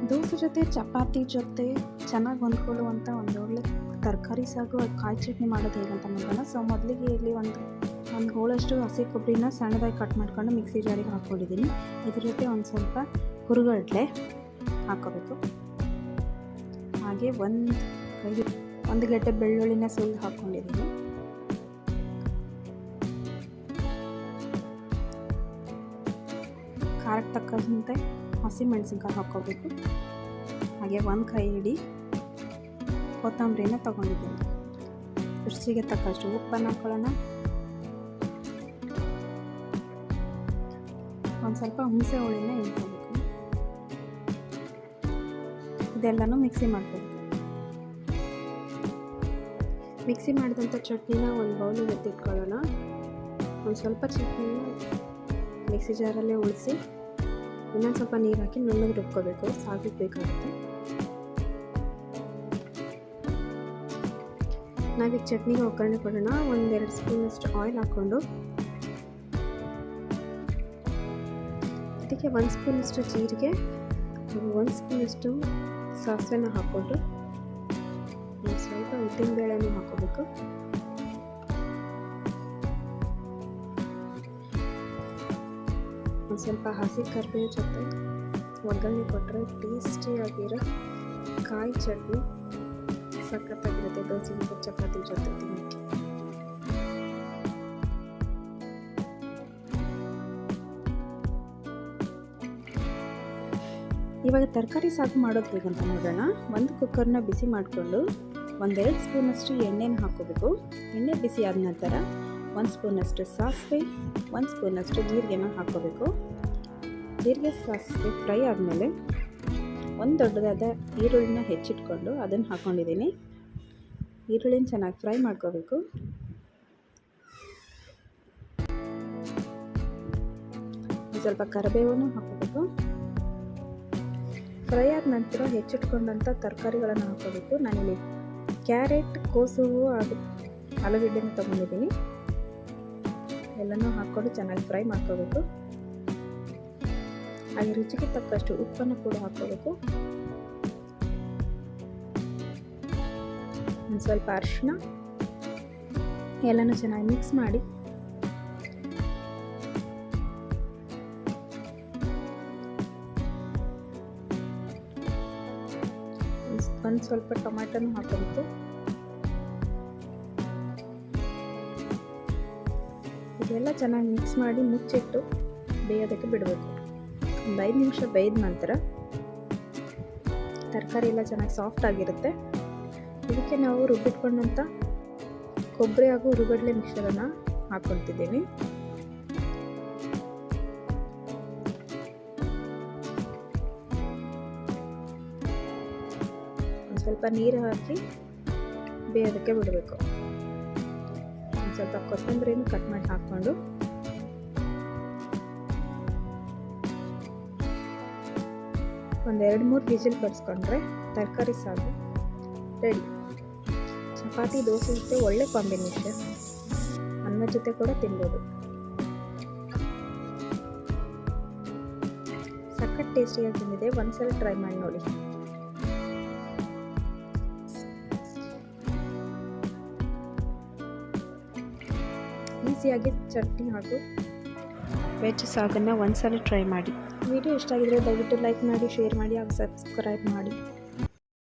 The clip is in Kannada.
ದೋಸೆ ಜೊತೆ ಚಪಾತಿ ಜೊತೆ ಚೆನ್ನಾಗಿ ಹೊಂದ್ಕೊಳ್ಳುವಂಥ ಒಂದು ಒಳ್ಳೆ ತರಕಾರಿ ಸಾಗು ಕಾಯಿ ಚಟ್ನಿ ಮಾಡೋದು ಹೇಗಂತ ನೋಡೋಣ. ಸೊ ಮೊದಲಿಗೆ ಇಲ್ಲಿ ಒಂದು ಹೋಳಷ್ಟು ಹಸಿ ಕೊಬ್ಬರಿನ ಸಣ್ಣದಾಗಿ ಕಟ್ ಮಾಡ್ಕೊಂಡು ಮಿಕ್ಸಿ ಜಾರಿಗೆ ಹಾಕ್ಕೊಂಡಿದ್ದೀನಿ. ಇದ್ರ ಜೊತೆ ಒಂದು ಸ್ವಲ್ಪ ಹುರುಗಡ್ಲೆ ಹಾಕೋಬೇಕು. ಹಾಗೆ ಒಂದು ಗಡ್ಡೆ ಬೆಳ್ಳುಳ್ಳಿನ ಸುಲಿದು ಹಾಕ್ಕೊಂಡಿದ್ದೀನಿ. ಖಾರಕ್ಕೆ ತಕ್ಕಂತೆ ಹಸಿಮೆಣಸಿನ್ಕಾಯಿ ಹಾಕ್ಕೋಬೇಕು. ಹಾಗೆ ಒಂದು ಕೈ ಹಿಡಿ ಕೊತ್ತಂಬರಿನ ತೊಗೊಂಡಿದ್ದೀನಿ. ರುಚಿಗೆ ತಕ್ಕಷ್ಟು ಉಪ್ಪನ್ನು ಹಾಕೊಳ್ಳೋಣ. ಒಂದು ಸ್ವಲ್ಪ ಹುಣಸೆ ಹುಳಿನ ಇಟ್ಕೋಬೇಕು. ಇದೆಲ್ಲನೂ ಮಿಕ್ಸಿ ಮಾಡ್ಕೋಬೇಕು. ಮಿಕ್ಸಿ ಮಾಡಿದಂಥ ಚಟ್ನಿನ ಒಂದು ಬೌಲಿಗೆ ಎತ್ತಿಟ್ಕೊಳ್ಳೋಣ. ಒಂದು ಸ್ವಲ್ಪ ಚಟ್ನಿನ ಮಿಕ್ಸಿ ಜಾರಲ್ಲೇ ಉಳಿಸಿ ಇನ್ನೊಂದು ಸ್ವಲ್ಪ ನೀರು ಹಾಕಿ ನುಣ್ಣಗೆ ರುಬ್ಕೋಬೇಕು. ಸಾಗಿಗೆ ಬೇಕಾಗುತ್ತೆ. ನಾವೀಗ ಚಟ್ನಿಗೆ ಒಗ್ಗರಣೆ ಕೊಡೋಣ. 1-2 ಸ್ಪೂನಷ್ಟು ಆಯಿಲ್ ಹಾಕ್ಕೊಂಡು ಅದಕ್ಕೆ 1 ಸ್ಪೂನಷ್ಟು ಜೀರಿಗೆ, 1 ಸ್ಪೂನಷ್ಟು ಸಾಸಿವೆನ ಹಾಕ್ಕೊಂಡು ಒಂದು ಸ್ವಲ್ಪ ಉದ್ದಿನಬೇಳೆನೂ ಹಾಕ್ಕೋಬೇಕು. ಒಂದು ಸ್ವಲ್ಪ ಹಸಿ ಕರಿಬೇವು ಜೊತೆ ಒಗ್ಗರಣೆ ಕೊಟ್ಟರೆ ಟೇಸ್ಟಿಯಾಗಿರೋ ಕಾಯಿ ಚಟ್ನಿ ಸಖತ್ತಾಗಿರುತ್ತೆ ದೋಸೆ ಮತ್ತು ಚಪಾತಿ ಜೊತೆ ತಿನ್ನೋಕ್ಕೆ. ಇವಾಗ ತರಕಾರಿ ಸಾಗು ಮಾಡೋದು ಹೇಗಂತ ನೋಡೋಣ. ಒಂದು ಕುಕ್ಕರ್ನ ಬಿಸಿ ಮಾಡಿಕೊಂಡು 1-2 ಸ್ಪೂನಷ್ಟು ಎಣ್ಣೆನ ಹಾಕ್ಕೋಬೇಕು. ಎಣ್ಣೆ ಬಿಸಿ ಆದ ನಂತರ 1 ಸ್ಪೂನಷ್ಟು ಸಾಸಿವೆ, 1 ಸ್ಪೂನಷ್ಟು ಜೀರಿಗೆನ ಹಾಕ್ಕೋಬೇಕು. ಜೀರಿಗೆ ಸಾಸಿವೆ ಫ್ರೈ ಆದಮೇಲೆ ಒಂದು ದೊಡ್ಡದಾದ ಈರುಳ್ಳಿನ ಹೆಚ್ಚಿಟ್ಕೊಂಡು ಅದನ್ನು ಹಾಕ್ಕೊಂಡಿದ್ದೀನಿ. ಈರುಳ್ಳಿನ ಚೆನ್ನಾಗಿ ಫ್ರೈ ಮಾಡ್ಕೋಬೇಕು. ಸ್ವಲ್ಪ ಕರಿಬೇವನ್ನು ಹಾಕ್ಕೋಬೇಕು. ಫ್ರೈ ಆದ ನಂತರ ಹೆಚ್ಚಿಟ್ಕೊಂಡಂಥ ತರಕಾರಿಗಳನ್ನು ಹಾಕ್ಕೋಬೇಕು. ನಾನಿಲ್ಲಿ ಕ್ಯಾರೆಟ್, ಕೋಸು ಹಾಗೂ ಆಲೂಗಡ್ಡೆನ ತೊಗೊಂಡಿದ್ದೀನಿ. ಎಲ್ಲನೂ ಹಾಕ್ಕೊಂಡು ಚೆನ್ನಾಗಿ ಫ್ರೈ ಮಾಡ್ಕೋಬೇಕು. ಹಾಗೆ ರುಚಿಗೆ ತಕ್ಕಷ್ಟು ಉಪ್ಪನ್ನು ಕೂಡ ಹಾಕ್ಕೋಬೇಕು. ಒಂದು ಸ್ವಲ್ಪ ಅರಿಶಿನ, ಎಲ್ಲನೂ ಚೆನ್ನಾಗಿ ಮಿಕ್ಸ್ ಮಾಡಿ ಒಂದು ಸ್ವಲ್ಪ ಟೊಮ್ಯಾಟೊನೂ ಹಾಕಬೇಕು. ಇದೆಲ್ಲ ಚೆನ್ನಾಗಿ ಮಿಕ್ಸ್ ಮಾಡಿ ಮುಚ್ಚಿಟ್ಟು ಬೇಯೋದಕ್ಕೆ ಬಿಡಬೇಕು. ಒಂದು 5 ನಿಮಿಷ ಬೇಯ್ದ ನಂತರ ತರಕಾರಿ ಎಲ್ಲ ಚೆನ್ನಾಗಿ ಸಾಫ್ಟ್ ಆಗಿರುತ್ತೆ. ಇದಕ್ಕೆ ನಾವು ರುಬ್ಬಿಟ್ಕೊಂಡಂಥ ಕೊಬ್ಬರಿ ಹಾಗೂ ಹುರುಗಡ್ಲೆ ಮಿಶ್ರಣ ಹಾಕ್ಕೊಳ್ತಿದ್ದೀನಿ. ಒಂದು ಸ್ವಲ್ಪ ನೀರು ಹಾಕಿ ಬೇಯೋದಕ್ಕೆ ಬಿಡಬೇಕು. ಒಂದು ಸ್ವಲ್ಪ ಕೊತ್ತಂಬರಿನೂ ಕಟ್ ಮಾಡಿ ಹಾಕ್ಕೊಂಡು ಒಂದು 2-3 ವಿಜಿಲ್ ಬಡಿಸ್ಕೊಂಡ್ರೆ ತರಕಾರಿ ಸಾಗು ರೆಡಿ. ಚಪಾತಿ ದೋಸೆ ಜೊತೆ ಒಳ್ಳೆ ಕಾಂಬಿನೇಷನ್. ಅನ್ನದ ಜೊತೆ ಕೂಡ ತಿನ್ಬೋದು. ಸಖತ್ ಟೇಸ್ಟಿಯಾಗಿ ಬಂದಿದೆ. ಒಂದ್ಸಲ ಟ್ರೈ ಮಾಡಿ ನೋಡಿ. ಈಸಿಯಾಗಿ ಚಟ್ನಿ ಹಾಗೂ ವೆಜ್ ಸಾಗನ್ನು ಒಂದ್ಸಲ ಟ್ರೈ ಮಾಡಿ. ವಿಡಿಯೋ ಇಷ್ಟ ಆಗಿದ್ರೆ ದಯವಿಟ್ಟು ಲೈಕ್ ಮಾಡಿ, ಶೇರ್ ಮಾಡಿ ಹಾಗೂ ಸಬ್ಸ್ಕ್ರೈಬ್ ಮಾಡಿ.